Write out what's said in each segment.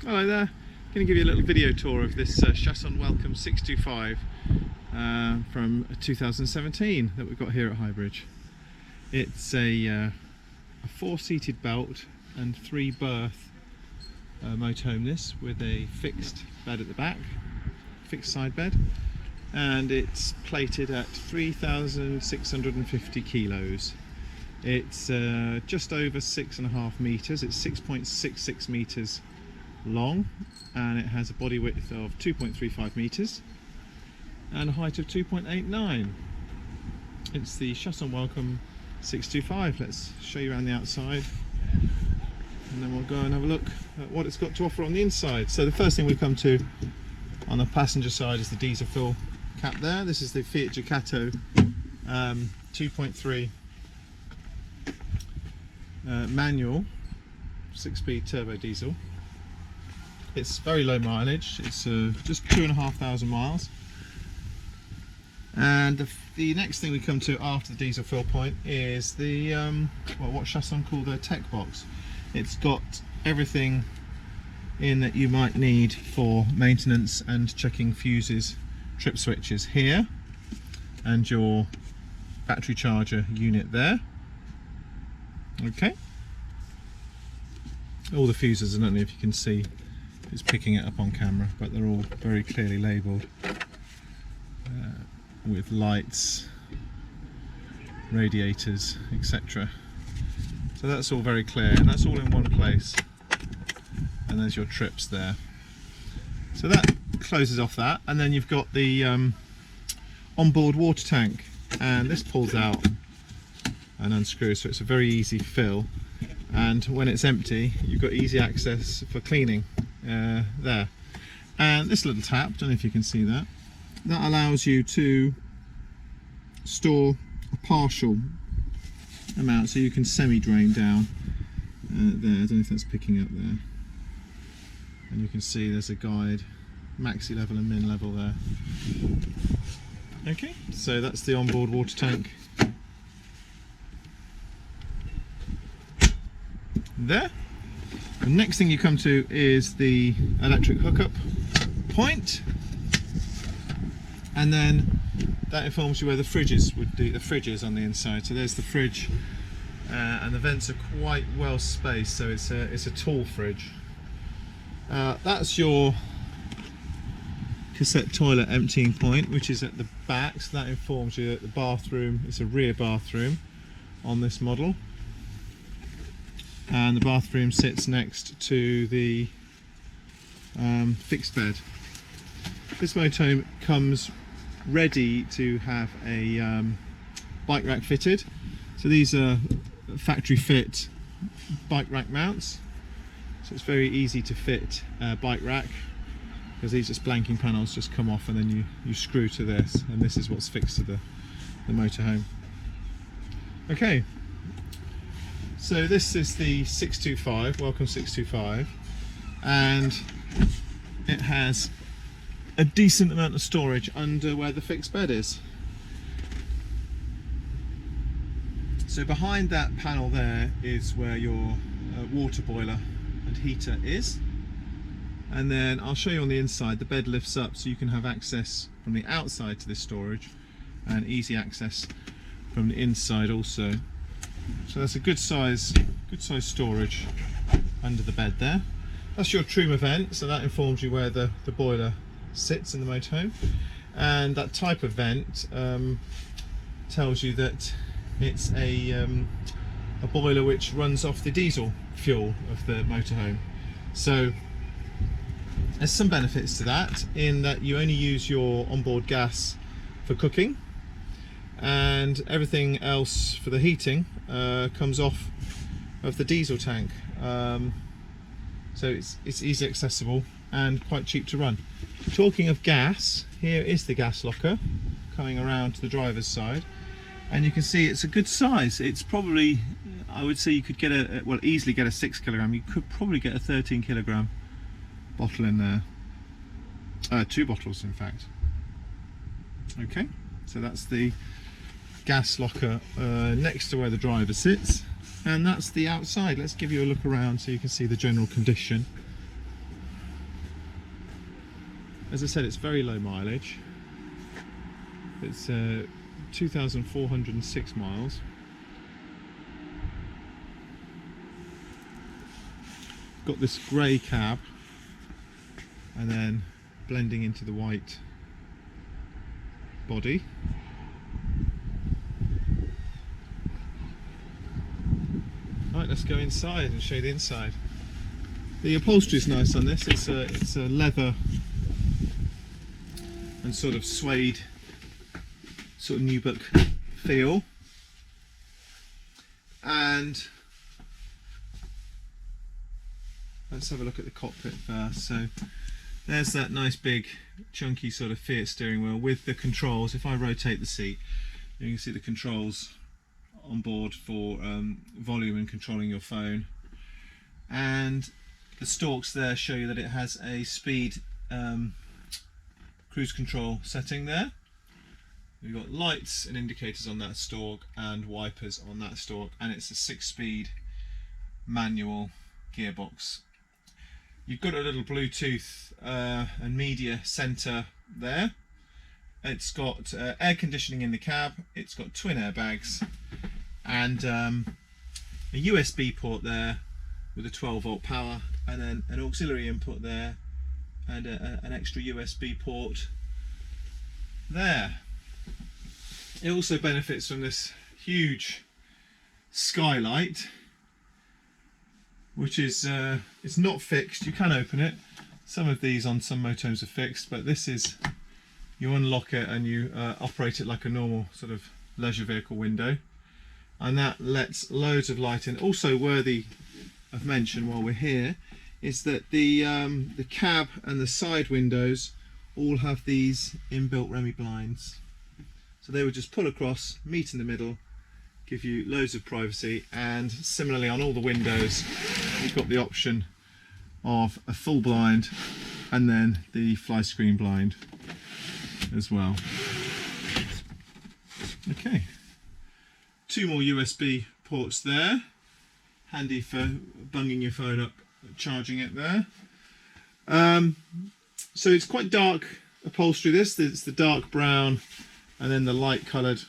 Hello there, I'm going to give you a little video tour of this Chausson Welcome 625 from 2017 that we've got here at Highbridge. It's a 4-seated belt and 3-berth motorhome this, with a fixed bed at the back, fixed side bed, and it's plated at 3,650 kilos. It's just over 6.5 meters. It's 6.66 meters long, and it has a body width of 2.35 meters and a height of 2.89. It's the Chausson Welcome 625. Let's show you around the outside, and then we'll go and have a look at what it's got to offer on the inside. So the first thing we come to on the passenger side is the diesel fill cap there. This is the Fiat Ducato 2.3 manual 6-speed turbo diesel. It's very low mileage. It's just 2,500 miles. And the next thing we come to after the diesel fill point is the what Chausson call their tech box. It's got everything in that you might need for maintenance and checking fuses, trip switches here, and your battery charger unit there. Okay. All the fuses, I don't know if you can see, it's picking it up on camera, but they're all very clearly labelled with lights, radiators, etc. So that's all very clear, and that's all in one place. And there's your trips there. So that closes off that, and then you've got the onboard water tank, and this pulls out and unscrews, so it's a very easy fill. And when it's empty, you've got easy access for cleaning there. And this little tap, don't know if you can see that, that allows you to store a partial amount, so you can semi-drain down there. I don't know if that's picking up there. And you can see there's a guide, maxi level and min level there. Okay, so that's the onboard water tank there. The next thing you come to is the electric hookup point, and then that informs you where the fridges would be. The fridge is on the inside, so there's the fridge, and the vents are quite well spaced, so it's a tall fridge. That's your cassette toilet emptying point, which is at the back, so that informs you that the bathroom is a rear bathroom on this model. And the bathroom sits next to the fixed bed. This motorhome comes ready to have a bike rack fitted. So these are factory fit bike rack mounts. So it's very easy to fit a bike rack, because these just blanking panels just come off, and then you screw to this, and this is what's fixed to the motorhome. Okay. So this is the 625, Welcome 625, and it has a decent amount of storage under where the fixed bed is. So behind that panel there is where your water boiler and heater is, and then I'll show you on the inside. The bed lifts up so you can have access from the outside to this storage, and easy access from the inside also. So that's a good size storage under the bed there. That's your Truma vent, so that informs you where the boiler sits in the motorhome. And that type of vent tells you that it's a boiler which runs off the diesel fuel of the motorhome. So there's some benefits to that, in that you only use your onboard gas for cooking, and everything else for the heating comes off of the diesel tank. So it's easy accessible and quite cheap to run. Talking of gas, here is the gas locker coming around to the driver's side, and you can see it's a good size. It's probably, I would say you could get easily get a 6 kilogram. You could probably get a 13 kilogram bottle in there. 2 bottles in fact. Okay, so that's the gas locker next to where the driver sits, and that's the outside. Let's give you a look around so you can see the general condition. As I said, it's very low mileage. It's 2,406 miles. Got this grey cab, and then blending into the white body. Right, let's go inside and show you the inside. The upholstery is nice on this. It's a leather and sort of suede, sort of new book feel. And let's have a look at the cockpit first. So there's that nice big chunky sort of Fiat steering wheel with the controls. If I rotate the seat, you can see the controls on board for volume and controlling your phone. And the stalks there show you that it has a speed cruise control setting there. We've got lights and indicators on that stalk and wipers on that stalk, and it's a 6-speed manual gearbox. You've got a little Bluetooth and media center there. It's got air conditioning in the cab. It's got twin airbags and a USB port there with a 12-volt power, and then an auxiliary input there, and an extra USB port there. It also benefits from this huge skylight, which is it's not fixed. You can open it. Some of these on some motorhomes are fixed, but this is, you unlock it and you operate it like a normal sort of leisure vehicle window, and that lets loads of light in. Also worthy of mention while we're here is that the cab and the side windows all have these inbuilt Remy blinds, so they would just pull across, meet in the middle, give you loads of privacy. And similarly on all the windows you've got the option of a full blind and then the fly screen blind as well. Okay, 2 more USB ports there, handy for bunging your phone up, charging it there. So it's quite dark upholstery. It's the dark brown and then the light coloured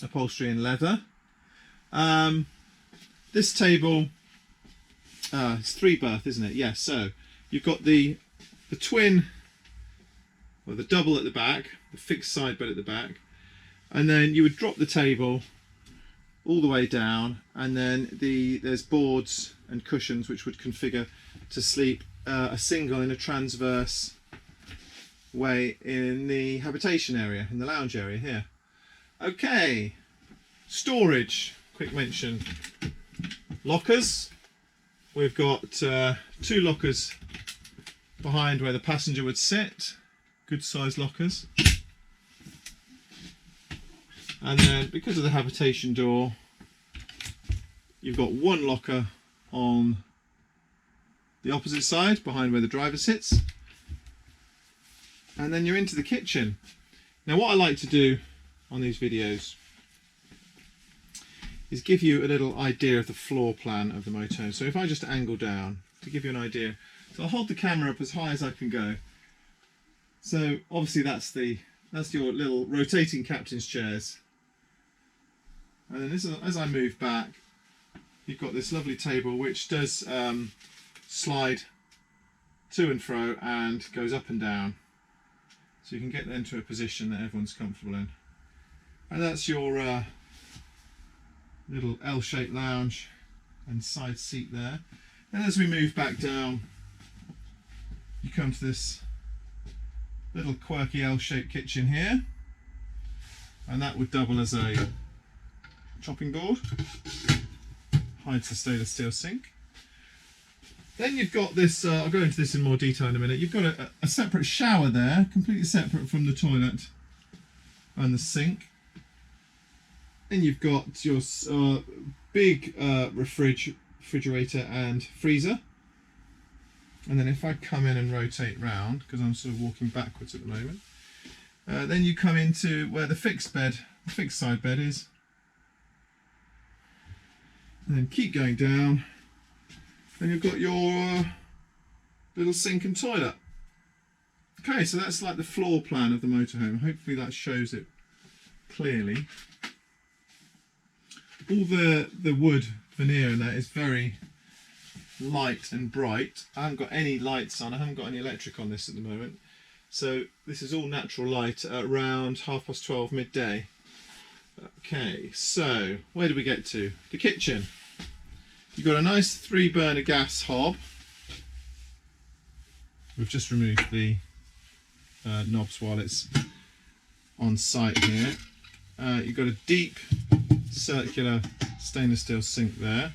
upholstery in leather. This table, it's 3-berth, isn't it? Yes. So you've got the twin, or the double at the back, the fixed side bed at the back, and then you would drop the table all the way down, and then there's boards and cushions which would configure to sleep a single in a transverse way in the habitation area, in the lounge area here. Okay, storage, quick mention. Lockers, we've got 2 lockers behind where the passenger would sit, good sized lockers. And then because of the habitation door, you've got 1 locker on the opposite side behind where the driver sits. And then you're into the kitchen. Now what I like to do on these videos is give you a little idea of the floor plan of the motorhome. So if I just angle down to give you an idea, so I'll hold the camera up as high as I can go. So obviously that's your little rotating captain's chairs. And then this, as I move back, you've got this lovely table which does slide to and fro and goes up and down, so you can get into a position that everyone's comfortable in. And that's your little L-shaped lounge and side seat there. And as we move back down, you come to this little quirky L-shaped kitchen here, and that would double as a chopping board, hides the stainless steel sink. Then you've got this, I'll go into this in more detail in a minute, you've got a separate shower there, completely separate from the toilet and the sink. Then you've got your big refrigerator and freezer. And then if I come in and rotate round, because I'm sort of walking backwards at the moment, then you come into where the fixed side bed is. And then keep going down. Then you've got your little sink and toilet. Okay, so that's like the floor plan of the motorhome. Hopefully that shows it clearly. All the wood veneer in that is very light and bright. I haven't got any lights on, I haven't got any electric on this at the moment. So this is all natural light at around 12:30 midday. Okay, so where do we get to? The kitchen. You've got a nice 3-burner gas hob. We've just removed the knobs while it's on site here. You've got a deep circular stainless steel sink there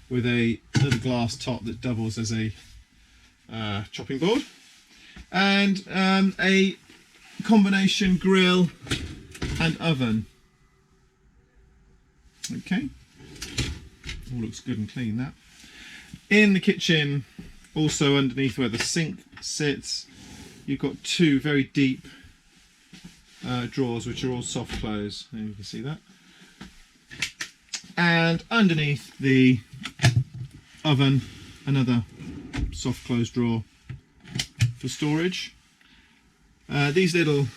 with a little glass top that doubles as a chopping board, and a combination grill and oven. Okay, all looks good and clean. That in the kitchen, also underneath where the sink sits, you've got 2 very deep drawers which are all soft close, and you can see that. And underneath the oven, another soft close drawer for storage. These little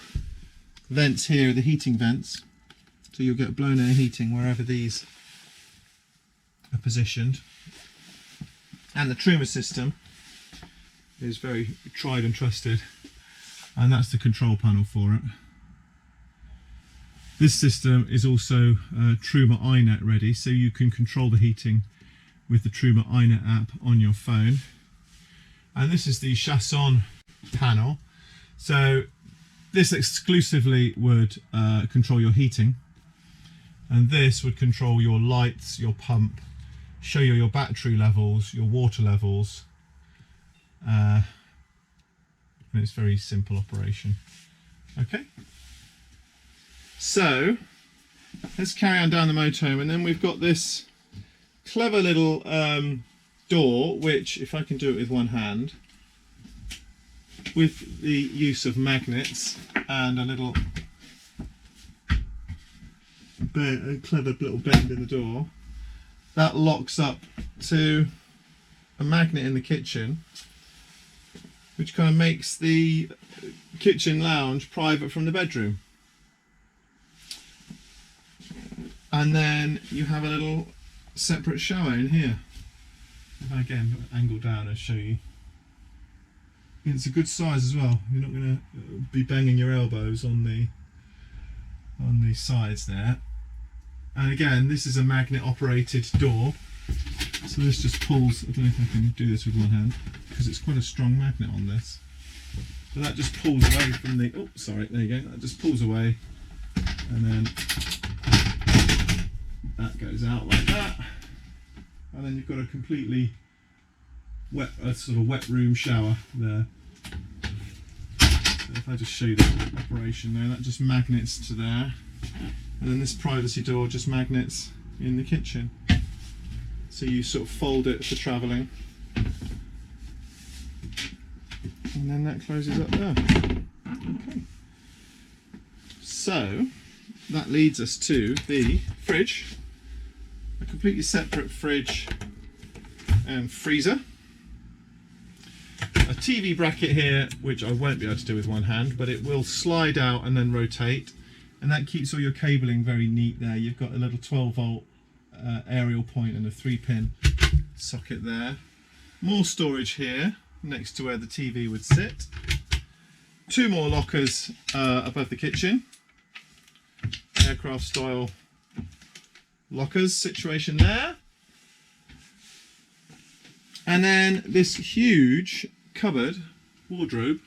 vents here are the heating vents, so you'll get blown air heating wherever these are positioned. And the Truma system is very tried and trusted, and that's the control panel for it. This system is also Truma iNet ready, so you can control the heating with the Truma iNet app on your phone. And this is the Chausson panel. So this exclusively would control your heating, and this would control your lights, your pump, show you your battery levels, your water levels, and it's very simple operation. Okay, so let's carry on down the motorhome, and then we've got this clever little door, which, if I can do it with one hand, with the use of magnets and a little a clever little bend in the door, that locks up to a magnet in the kitchen, which kind of makes the kitchen lounge private from the bedroom. And then you have a little separate shower in here. If I again angle down and show you, it's a good size as well. You're not going to be banging your elbows on the sides there. And again, this is a magnet operated door, so this just pulls. I don't know if I can do this with one hand because it's quite a strong magnet on this. So that just pulls away from the, oh sorry, there you go, that just pulls away, and then that goes out like that, and then you've got a completely wet, sort of wet room shower there. So if I just show you the operation there, that just magnets to there, and then this privacy door just magnets in the kitchen. So you sort of fold it for travelling, and then that closes up there. Okay. So that leads us to the fridge, a completely separate fridge and freezer. A TV bracket here, which I won't be able to do with one hand, but it will slide out and then rotate, and that keeps all your cabling very neat there. You've got a little 12-volt aerial point and a 3-pin socket there. More storage here next to where the TV would sit. 2 more lockers above the kitchen. Aircraft style lockers situation there. And then this huge cupboard wardrobe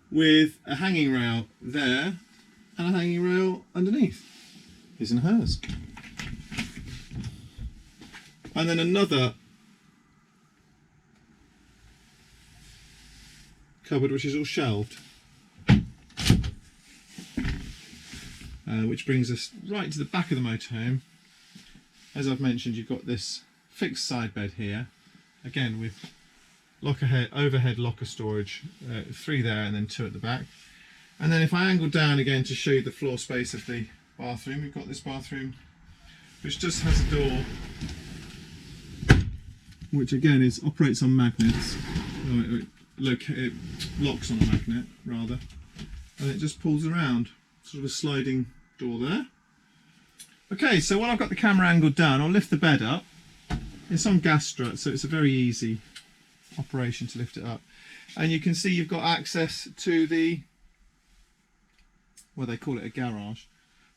with a hanging rail there and a hanging rail underneath. His and hers. And then another cupboard which is all shelved, which brings us right to the back of the motorhome. As I've mentioned, you've got this fixed side bed here, again with overhead locker storage, 3 there and then 2 at the back. And then if I angle down again to show you the floor space of the bathroom, we've got this bathroom which just has a door which again operates on magnets. it locks on a magnet rather, and it just pulls around, sort of a sliding door there. Okay, so when I've got the camera angle done, I'll lift the bed up. It's on gas strut, so it's a very easy operation to lift it up. And you can see you've got access to the, well, they call it a garage.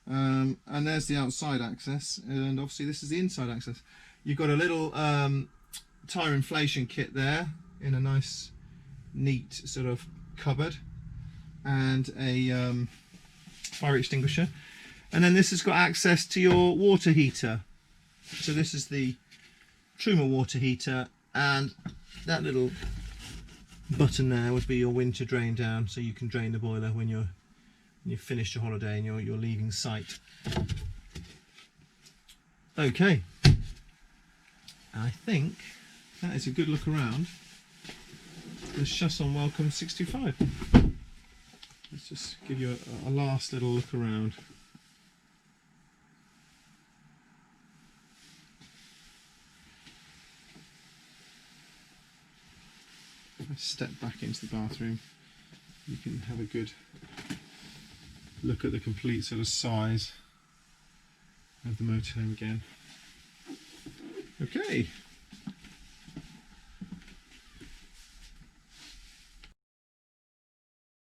And there's the outside access, and obviously this is the inside access. You've got a little tyre inflation kit there in a nice, neat sort of cupboard, and a fire extinguisher. And then this has got access to your water heater. So this is the Truma water heater, and that little button there would be your winter drain down, so you can drain the boiler when you've finished your holiday and you're leaving site. Okay, I think that is a good look around the Chausson Welcome 625. Let's just give you a last little look around. If I step back into the bathroom, you can have a good look at the complete sort of size of the motorhome again. Okay.